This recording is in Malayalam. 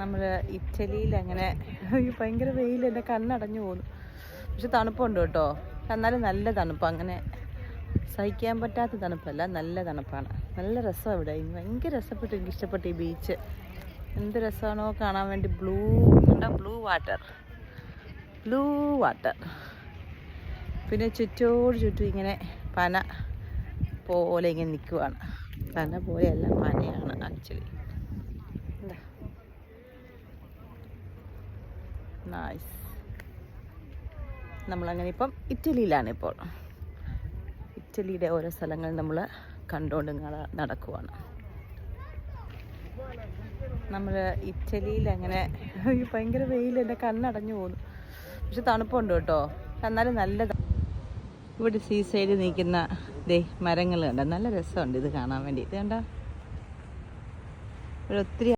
നമ്മൾ ഇറ്റലിയിൽ അങ്ങനെ ഭയങ്കര വെയിൽ, എൻ്റെ കണ്ണടഞ്ഞു പോകുന്നു. പക്ഷെ തണുപ്പുണ്ട് കേട്ടോ. എന്നാലും നല്ല തണുപ്പ്, അങ്ങനെ സഹിക്കാൻ പറ്റാത്ത തണുപ്പല്ല, നല്ല തണുപ്പാണ്. നല്ല രസമാണ് ഇവിടെ. ഭയങ്കര രസപ്പെട്ടു, എനിക്ക് ഇഷ്ടപ്പെട്ടു ഈ ബീച്ച്. എന്ത് രസമാണോ കാണാൻ വേണ്ടി. Blue water. പിന്നെ ചുറ്റും ഇങ്ങനെ പന പോലെ ഇങ്ങനെ നിൽക്കുവാണ്. പന പോലെയല്ല, പനയാണ് ആക്ച്വലി. നൈസ്. നമ്മളങ്ങനെ ഇപ്പം ഇറ്റലിയിലാണ്. ഇപ്പോൾ ഇറ്റലിയുടെ ഓരോ സ്ഥലങ്ങൾ നമ്മൾ കണ്ടുകൊണ്ട് നടക്കുവാണ്. നമ്മൾ ഇറ്റലിയിൽ അങ്ങനെ ഭയങ്കര വെയിൽ, എൻ്റെ കണ്ണടഞ്ഞു പോകുന്നു. പക്ഷെ തണുപ്പുണ്ട് കേട്ടോ. എന്നാലും നല്ല ഇവിടെ സീ സൈഡിൽ നിൽക്കുന്ന മരങ്ങൾ കണ്ട നല്ല രസമുണ്ട് ഇത് കാണാൻ വേണ്ടി. ഇത് കണ്ട ഇവിടെ ഒത്തിരി